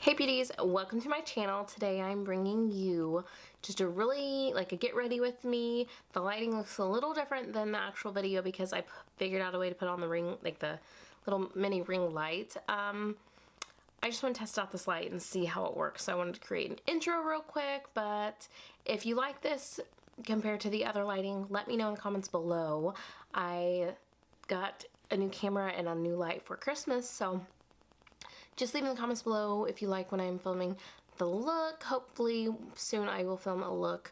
Hey beauties, welcome to my channel. Today I'm bringing you just a really, a get ready with me. The lighting looks a little different than the actual video because I figured out a way to put on the ring, like the little mini ring light. I just want to test out this light and see how it works. So I wanted to create an intro real quick, but if you like this compared to the other lighting, let me know in the comments below. I got a new camera and a new light for Christmas, so just leave in the comments below if you like when I'm filming the look. Hopefully soon I will film a look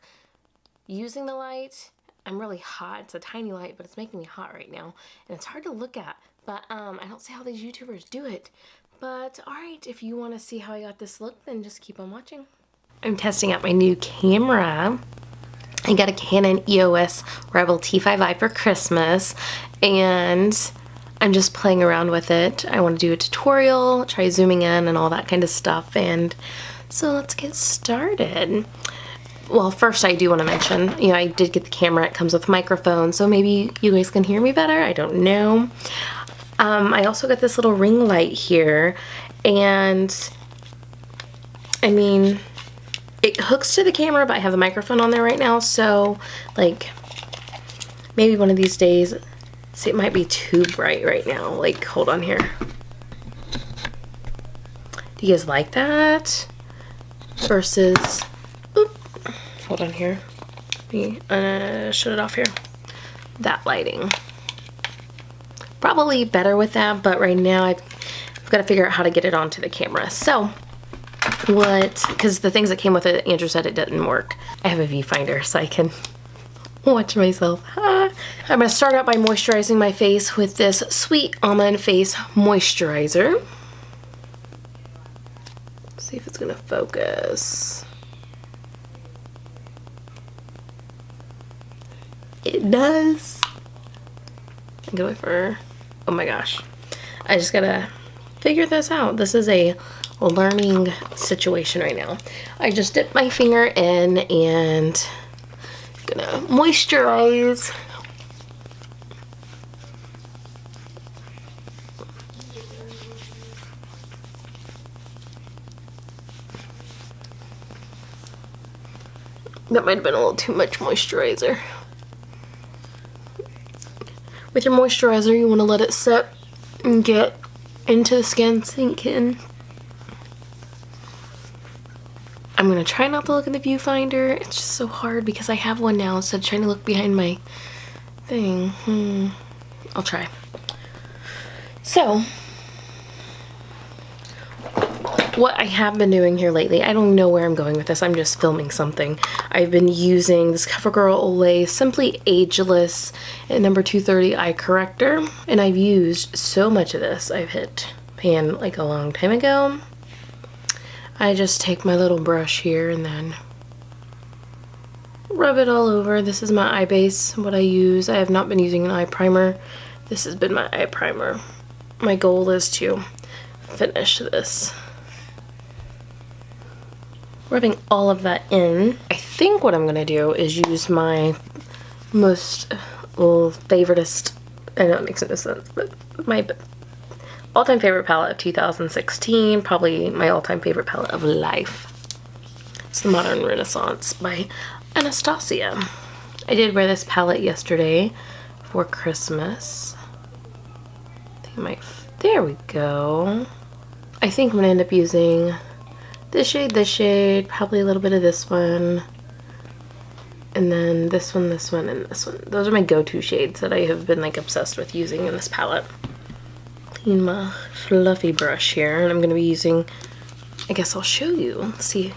using the light. I'm really hot. It's a tiny light, but it's making me hot right now. And it's hard to look at. But I don't see how these YouTubers do it. But alright, if you want to see how I got this look, then just keep on watching. I'm testing out my new camera. I got a Canon EOS Rebel T5i for Christmas. And I'm just playing around with it. I want to do a tutorial, try zooming in and all that kind of stuff. And so let's get started. Well, first I do want to mention, I did get the camera. It comes with a microphone, so maybe you guys can hear me better. I don't know. I also got this little ring light here. And I mean, it hooks to the camera, but I have the microphone on there right now. So maybe one of these days, see, it might be too bright right now. Hold on here. Do you guys like that? Versus, hold on here. Let me shut it off here. That lighting. Probably better with that, but right now I've got to figure out how to get it onto the camera. So, because the things that came with it, Andrew said it didn't work. I have a viewfinder, so I can watch myself. I'm going to start out by moisturizing my face with this Sweet Almond Face Moisturizer. Let's see if it's going to focus. It does. I'm going for, oh my gosh. I just got to figure this out. This is a learning situation right now. I just dipped my finger in and gonna moisturize. That might have been a little too much moisturizer. With your moisturizer, you want to let it set and get into the skin, sink in. I'm going to try not to look in the viewfinder. It's just so hard because I have one now instead of trying to look behind my thing. I'll try. So, what I have been doing here lately, I don't know where I'm going with this. I'm just filming something. I've been using this CoverGirl Olay Simply Ageless at number 230 eye corrector. And I've used so much of this. I've hit pan a long time ago. I just take my little brush here and then rub it all over. This is my eye base, what I use. I have not been using an eye primer. This has been my eye primer. My goal is to finish this. Rubbing all of that in. I think what I'm going to do is use my most favoritist, I know it makes no sense, but my all-time favorite palette of 2016, probably my all-time favorite palette of life. It's the Modern Renaissance by Anastasia. I did wear this palette yesterday for Christmas. I think I might, there we go. I think I'm gonna end up using this shade, probably a little bit of this one, and then this one, and this one. Those are my go-to shades that I have been obsessed with using in this palette. Clean my fluffy brush here, and I'm going to be using, I guess I'll show you. Let's see,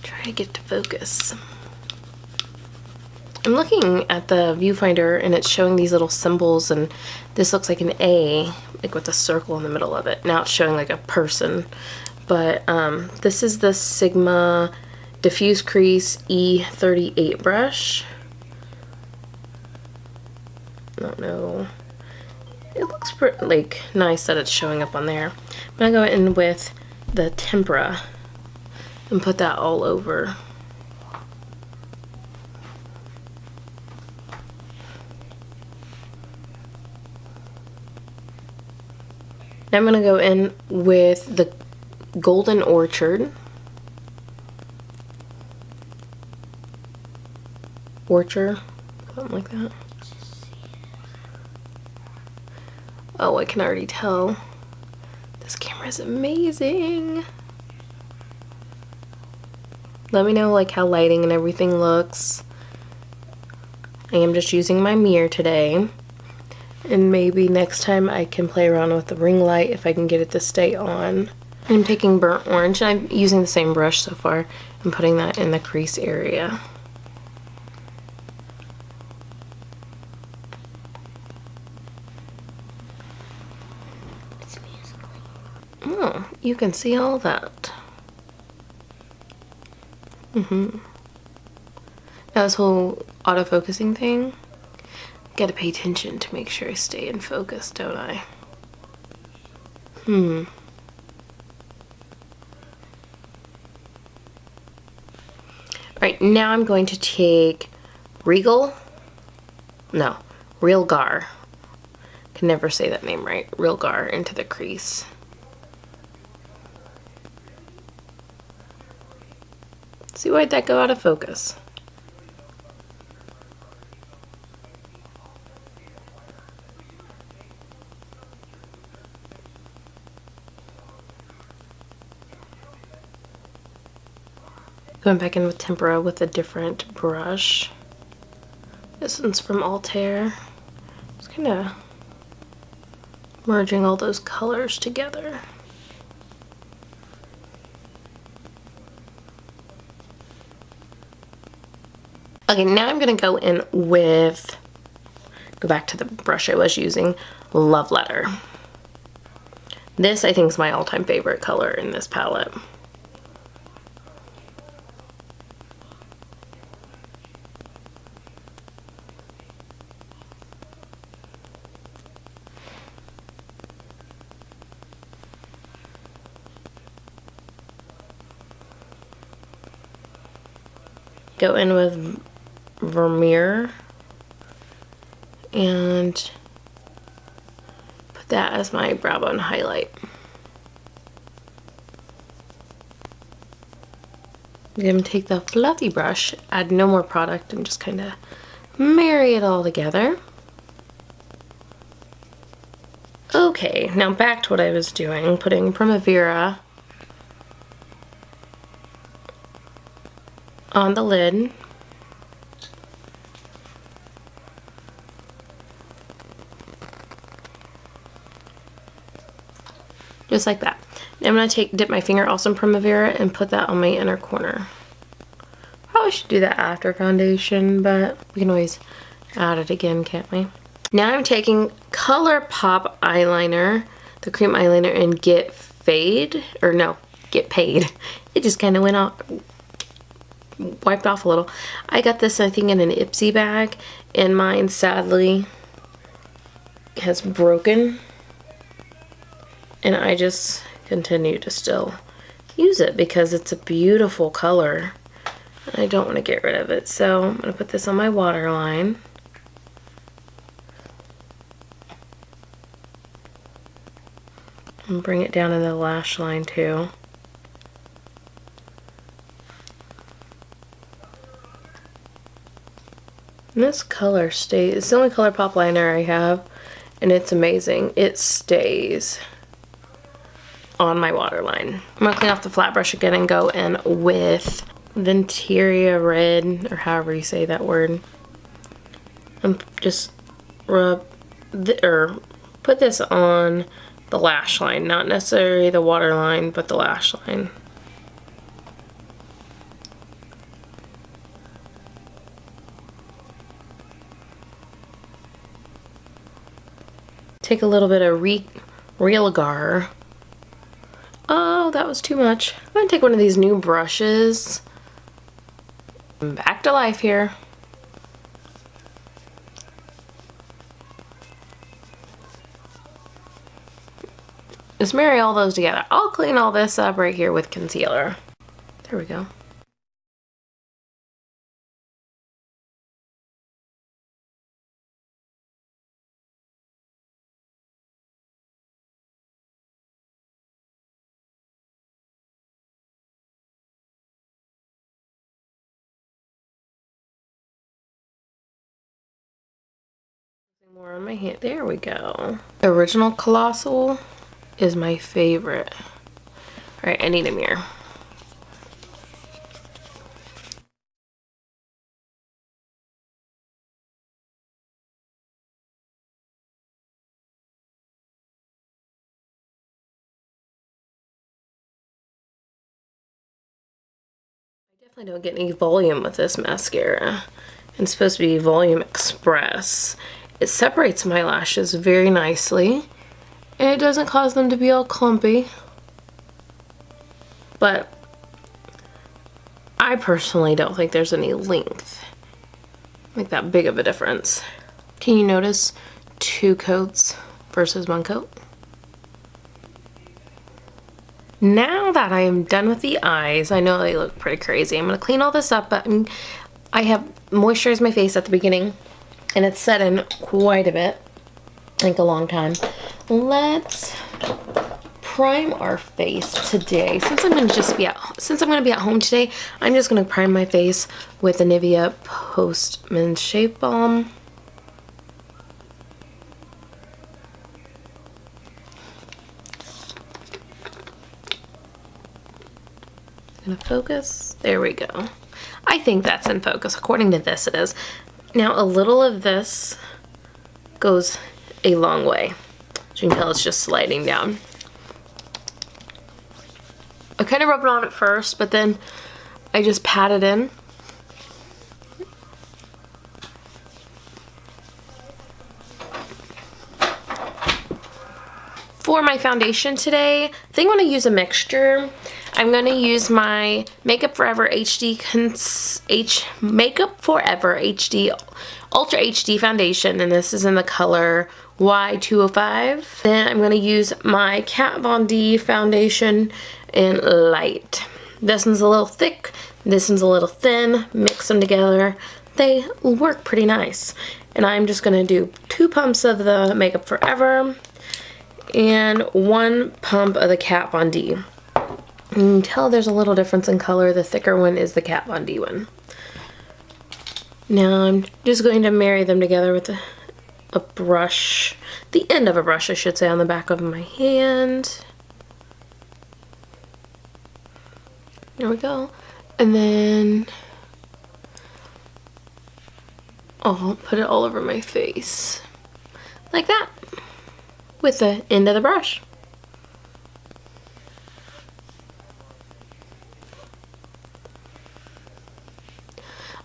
try to get to focus. I'm looking at the viewfinder and it's showing these little symbols, and this looks like an A, with a circle in the middle of it. Now it's showing a person, but this is the Sigma Diffuse Crease E38 brush. I don't know. It looks pretty nice that it's showing up on there. I'm gonna go in with the Tempera and put that all over. Now I'm gonna go in with the Golden Orchard. Orchard, something like that. Oh, I can already tell. This camera is amazing. Let me know like how lighting and everything looks. I am just using my mirror today. And maybe next time I can play around with the ring light if I can get it to stay on. I'm taking burnt orange and I'm using the same brush so far and putting that in the crease area. Oh, you can see all that. Now this whole autofocusing thing, gotta pay attention to make sure I stay in focus, don't I? Right, now I'm going to take Real Gar. Can never say that name right. Real Gar into the crease. See, why'd that go out of focus? Going back in with tempera with a different brush. This one's from Altair. Just kind of merging all those colors together. Okay, now I'm gonna go in with, go back to the brush I was using, Love Letter. This I think is my all-time favorite color in this palette. Go in with Vermeer and put that as my brow bone highlight. I'm going to take the fluffy brush, add no more product, and just kind of marry it all together. Okay, now back to what I was doing, putting Primavera on the lid. Just like that. I'm going to dip my finger also in Primavera and put that on my inner corner. Probably should do that after foundation, but we can always add it again, can't we? Now I'm taking ColourPop eyeliner, the cream eyeliner, and Get Paid. It just kind of went off, wiped off a little. I got this, I think, in an Ipsy bag, and mine sadly has broken. And I just continue to still use it because it's a beautiful color. I don't want to get rid of it, so I'm going to put this on my waterline. And bring it down in the lash line too. And this color stays, it's the only ColourPop liner I have, and it's amazing. It stays on my waterline. I'm gonna clean off the flat brush again and go in with Venteria Red, or however you say that word. And just put this on the lash line, not necessarily the waterline, but the lash line. Take a little bit of Real Gar. Oh, that was too much. I'm gonna take one of these new brushes. Back to life here. Just marry all those together. I'll clean all this up right here with concealer. There we go. More on my hand. There we go. Original Colossal is my favorite. All right, I need a mirror. I definitely don't get any volume with this mascara. It's supposed to be Volume Express. It separates my lashes very nicely, and it doesn't cause them to be all clumpy. But I personally don't think there's any length, like that big of a difference. Can you notice 2 coats versus 1 coat? Now that I am done with the eyes, I know they look pretty crazy. I'm going to clean all this up, but I have moisturized my face at the beginning, and it's set in quite a bit, like a long time. Let's prime our face today. Since I'm going to be at home today, I'm just going to prime my face with the Nivea Post-Men's Shave Balm. Gonna focus. There we go. I think that's in focus. According to this, it is. Now, a little of this goes a long way. As you can tell, it's just sliding down. I kind of rub it on at first, but then I just pat it in. For my foundation today, I think I'm going to use a mixture. I'm going to use my Makeup Forever HD Ultra HD foundation, and this is in the color Y205. Then I'm going to use my Kat Von D foundation in light. This one's a little thick, this one's a little thin. Mix them together. They work pretty nice. And I'm just going to do 2 pumps of the Makeup Forever and 1 pump of the Kat Von D. You can tell there's a little difference in color. The thicker one is the Kat Von D one. Now I'm just going to marry them together with a brush, the end of a brush I should say, on the back of my hand. There we go. And then I'll put it all over my face like that with the end of the brush.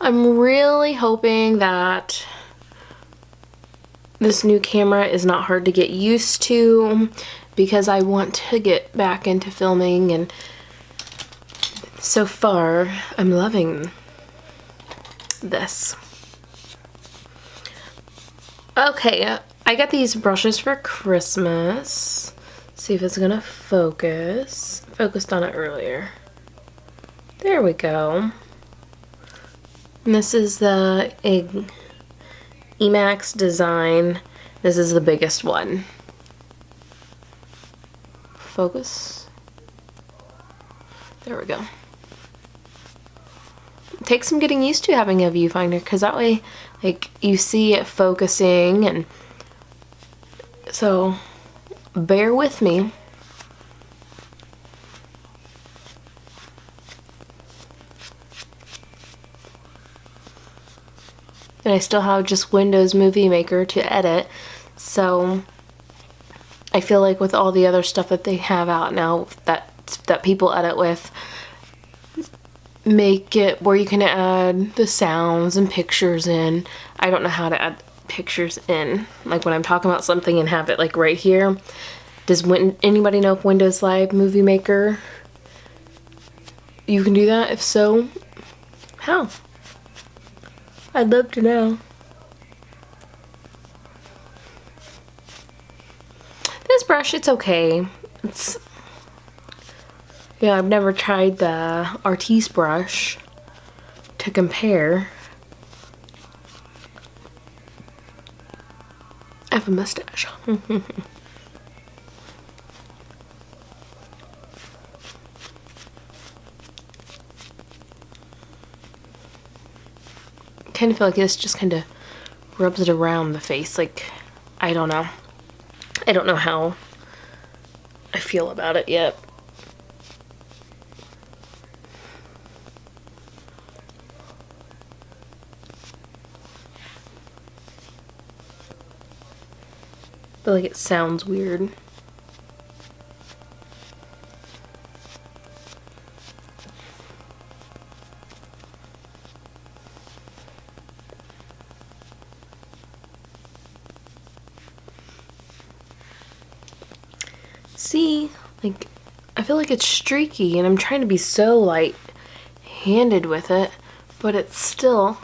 I'm really hoping that this new camera is not hard to get used to, because I want to get back into filming, and so far I'm loving this. Okay, I got these brushes for Christmas. See if it's gonna focus. Focused on it earlier. There we go. And this is the Emax design. This is the biggest one. Focus. There we go. It takes some getting used to having a viewfinder, because that way, like, you see it focusing, and so bear with me. And I still have just Windows Movie Maker to edit, so I feel like with all the other stuff that they have out now that people edit with, make it where you can add the sounds and pictures in. I don't know how to add pictures in, like when I'm talking about something and have it like right here. Does anybody know if Windows Live Movie Maker, you can do that? If so, how? I'd love to know. This brush, it's okay. Yeah, I've never tried the Artiste brush to compare. I have a mustache. Kind of feel like this just kind of rubs it around the face. Like, I don't know. I don't know how I feel about it yet. I feel like it sounds weird. See, like, I feel like it's streaky, and I'm trying to be so light-handed with it, but it's still.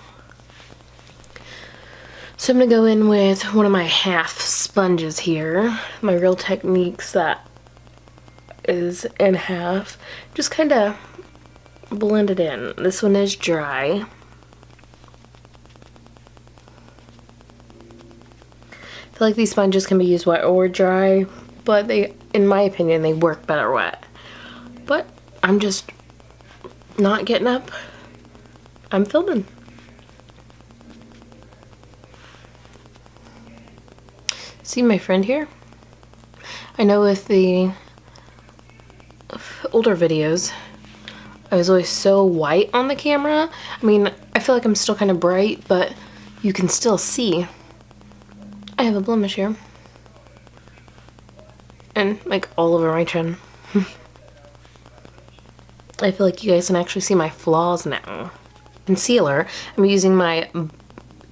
So I'm gonna go in with one of my half sponges here, my Real Techniques that is in half. Just kind of blend it in. This one is dry. I feel like these sponges can be used wet or dry, but they, in my opinion, they work better wet. But I'm just not getting up. I'm filming. See my friend here? I know with the older videos, I was always so white on the camera. I mean, I feel like I'm still kind of bright, but you can still see. I have a blemish here. And like all over my chin. I feel like you guys can actually see my flaws now. Concealer, I'm using my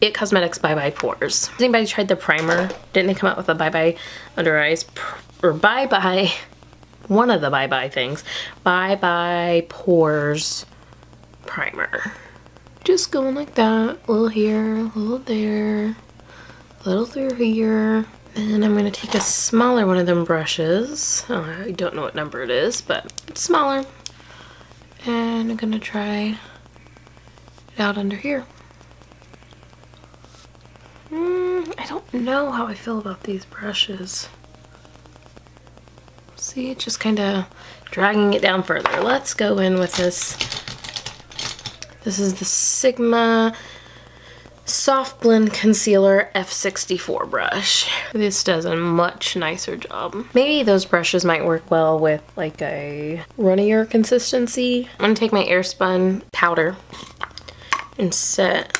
It Cosmetics Bye Bye Pores. Has anybody tried the primer? Didn't they come out with a Bye Bye Under Eyes? Or Bye Bye, one of the Bye Bye things. Bye Bye Pores primer. Just going like that. A little here, a little there, a little through here. And I'm going to take a smaller one of them brushes. Oh, I don't know what number it is, but it's smaller. And I'm going to try it out under here. I don't know how I feel about these brushes. See, it's just kind of dragging it down further. Let's go in with this. This is the Sigma Soft Blend Concealer F64 brush. This does a much nicer job. Maybe those brushes might work well with like a runnier consistency. I'm gonna take my Airspun powder and set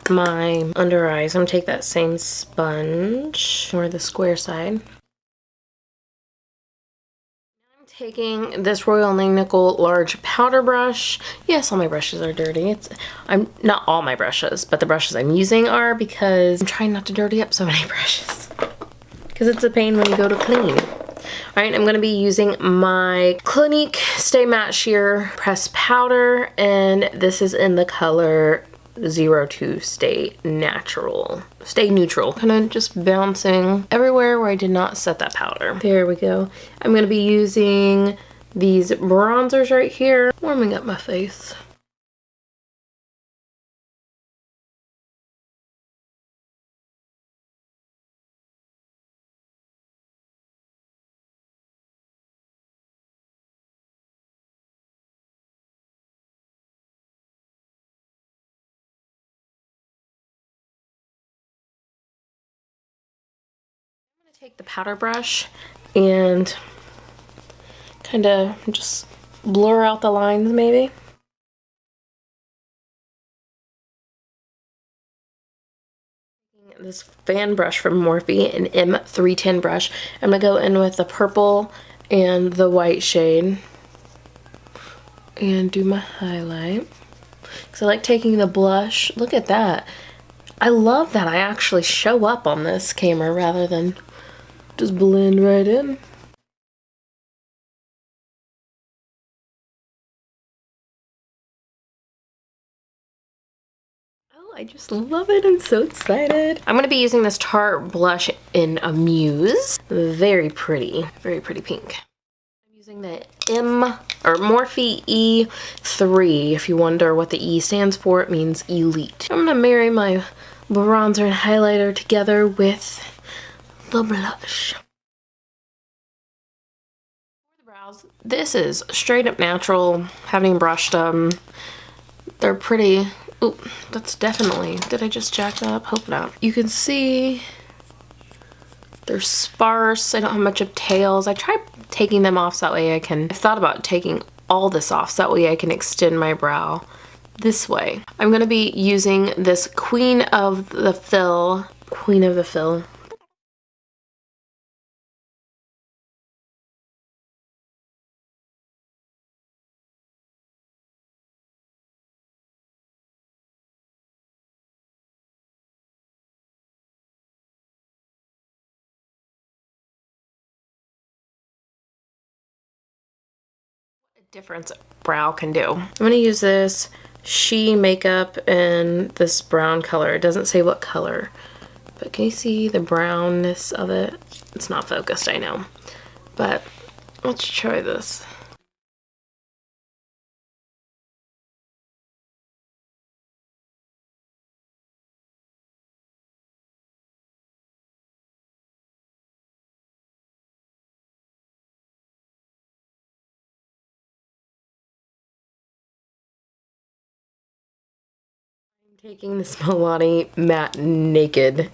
my under eyes. I'm gonna take that same sponge, or the square side. I'm taking this Royal Nickel large powder brush. Yes, all my brushes are dirty. I'm not all my brushes, but the brushes I'm using are, because I'm trying not to dirty up so many brushes. Because it's a pain when you go to clean. Alright, I'm going to be using my Clinique Stay Matte Sheer Pressed Powder, and this is in the color 02 Stay Natural. Stay Neutral. Kind of just bouncing everywhere where I did not set that powder. There we go. I'm going to be using these bronzers right here, warming up my face. Take the powder brush and kind of just blur out the lines maybe. This fan brush from Morphe, an M310 brush. I'm going to go in with the purple and the white shade and do my highlight. Because I like taking the blush. Look at that. I love that I actually show up on this camera rather than just blend right in. Oh, I just love it. I'm so excited. I'm going to be using this Tarte blush in Amuse. Very pretty pink. I'm using the Morphe E3. If you wonder what the E stands for, it means Elite. I'm going to marry my bronzer and highlighter together with the blush. For the brows, this is straight up natural. Haven't even brushed them. They're pretty Oh, that's definitely, did I just jack that up? Hope not. You can see they're sparse. I don't have much of tails. I tried taking them off so that way I can, I've thought about taking all this off so that way I can extend my brow this way. I'm going to be using this Queen of the Fill. Difference brow can do. I'm going to use this She makeup in this brown color. It doesn't say what color, but can you see the brownness of it? It's not focused, I know, but let's try this. Taking this Milani Matte Naked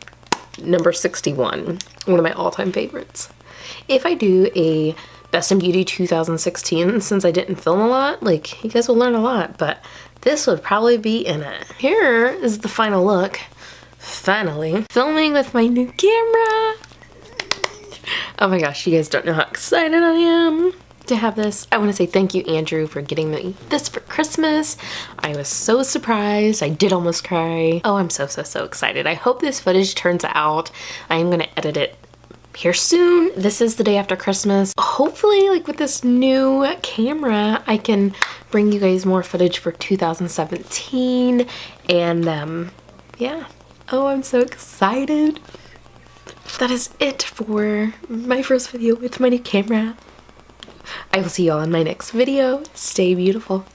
number 61, one of my all-time favorites. If I do a Best in Beauty 2016, since I didn't film a lot, like, you guys will learn a lot, but this would probably be in it. Here is the final look. Finally, filming with my new camera. Oh my gosh, you guys don't know how excited I am to have this. I want to say thank you, Andrew, for getting me this for Christmas. I was so surprised. I did almost cry. Oh, I'm so excited. I hope this footage turns out. I am going to edit it here soon. This is the day after Christmas. Hopefully, like with this new camera, I can bring you guys more footage for 2017. And yeah. Oh, I'm so excited. That is it for my first video with my new camera. I will see you all in my next video. Stay beautiful.